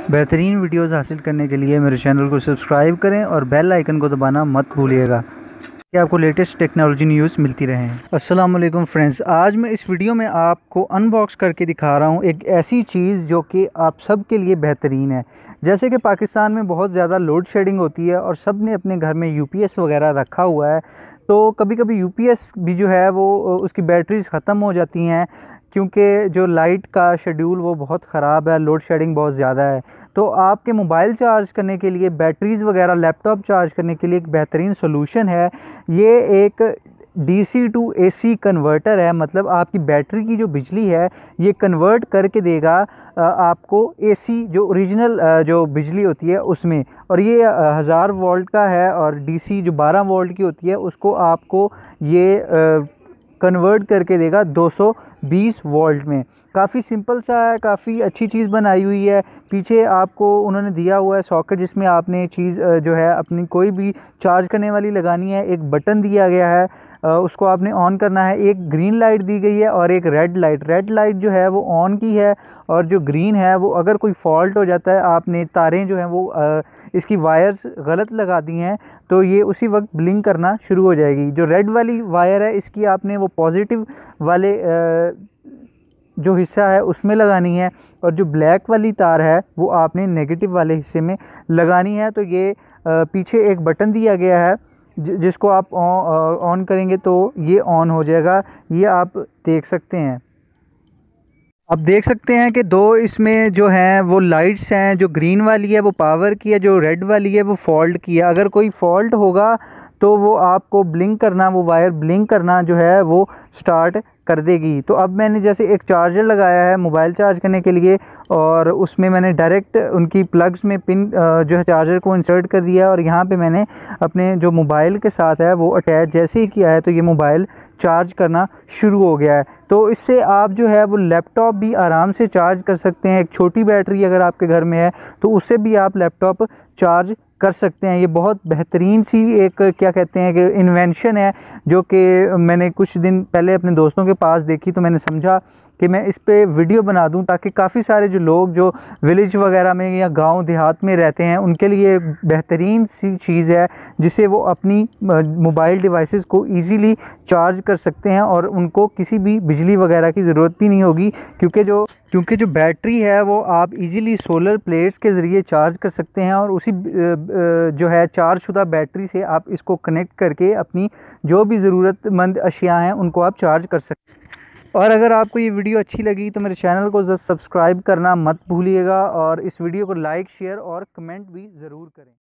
बेहतरीन वीडियोस हासिल करने के लिए मेरे चैनल को सब्सक्राइब करें और बेल आइकन को दबाना मत भूलिएगा कि आपको लेटेस्ट टेक्नोलॉजी न्यूज़ मिलती रहें। अस्सलाम वालेकुम फ्रेंड्स, आज मैं इस वीडियो में आपको अनबॉक्स करके दिखा रहा हूँ एक ऐसी चीज़ जो कि आप सब के लिए बेहतरीन है। जैसे कि पाकिस्तान में बहुत ज़्यादा लोड शेडिंग होती है और सब ने अपने घर में यूपीएस वगैरह रखा हुआ है, तो कभी कभी यूपीएस भी जो है वो उसकी बैटरीज़ ख़त्म हो जाती हैं क्योंकि जो लाइट का शेड्यूल वो बहुत ख़राब है, लोड शेडिंग बहुत ज़्यादा है। तो आपके मोबाइल चार्ज करने के लिए, बैटरीज़ वगैरह लैपटॉप चार्ज करने के लिए एक बेहतरीन सोल्यूशन है। ये एक डीसी टू एसी कन्वर्टर है, मतलब आपकी बैटरी की जो बिजली है ये कन्वर्ट करके देगा आपको एसी जो ओरिजिनल जो बिजली होती है उसमें। और ये 1000 वोल्ट का है और डीसी जो 12 वोल्ट की होती है उसको आपको ये कन्वर्ट करके देगा 220 वोल्ट में। काफ़ी सिंपल सा है, काफ़ी अच्छी चीज़ बनाई हुई है। पीछे आपको उन्होंने दिया हुआ है सॉकेट जिसमें आपने चीज़ जो है अपनी कोई भी चार्ज करने वाली लगानी है। एक बटन दिया गया है, उसको आपने ऑन करना है। एक ग्रीन लाइट दी गई है और एक रेड लाइट जो है वो ऑन की है, और जो ग्रीन है वो अगर कोई फॉल्ट हो जाता है, आपने तारें जो हैं वो इसकी वायर्स गलत लगा दी हैं तो ये उसी वक्त ब्लिंक करना शुरू हो जाएगी। जो रेड वाली वायर है इसकी आपने वो पॉजिटिव वाले जो हिस्सा है उसमें लगानी है, और जो ब्लैक वाली तार है वो आपने नेगेटिव वाले हिस्से में लगानी है। तो ये पीछे एक बटन दिया गया है जिसको आप ऑन करेंगे तो ये ऑन हो जाएगा। ये आप देख सकते हैं। आप देख सकते हैं कि दो इसमें जो हैं वो लाइट्स हैं, जो ग्रीन वाली है वो पावर की है, जो रेड वाली है वो फॉल्ट की है। अगर कोई फॉल्ट होगा तो वो आपको ब्लिंक करना, वो वायर ब्लिंक करना जो है वो स्टार्ट कर देगी। तो अब मैंने जैसे एक चार्जर लगाया है मोबाइल चार्ज करने के लिए, और उसमें मैंने डायरेक्ट उनकी प्लग्स में पिन जो है चार्जर को इंसर्ट कर दिया, और यहाँ पे मैंने अपने जो मोबाइल के साथ है वो अटैच जैसे ही किया है तो ये मोबाइल चार्ज करना शुरू हो गया है। तो इससे आप जो है वो लैपटॉप भी आराम से चार्ज कर सकते हैं। एक छोटी बैटरी अगर आपके घर में है तो उससे भी आप लैपटॉप चार्ज कर सकते हैं। ये बहुत बेहतरीन सी एक क्या कहते हैं कि इन्वेंशन है, जो कि मैंने कुछ दिन पहले अपने दोस्तों के पास देखी तो मैंने समझा कि मैं इस पे वीडियो बना दूं, ताकि काफ़ी सारे जो लोग जो विलेज वगैरह में या गांव देहात में रहते हैं उनके लिए बेहतरीन सी चीज़ है, जिसे वो अपनी मोबाइल डिवाइसेस को इजीली चार्ज कर सकते हैं और उनको किसी भी बिजली वगैरह की ज़रूरत भी नहीं होगी, क्योंकि जो बैटरी है वो आप इजीली सोलर प्लेट्स के ज़रिए चार्ज कर सकते हैं, और उसी जो है चार्जशुदा बैटरी से आप इसको कनेक्ट करके अपनी जो भी ज़रूरतमंद अशिया हैं उनको आप चार्ज कर सकते हैं। और अगर आपको ये वीडियो अच्छी लगी तो मेरे चैनल को सब्सक्राइब करना मत भूलिएगा, और इस वीडियो को लाइक, शेयर और कमेंट भी ज़रूर करें।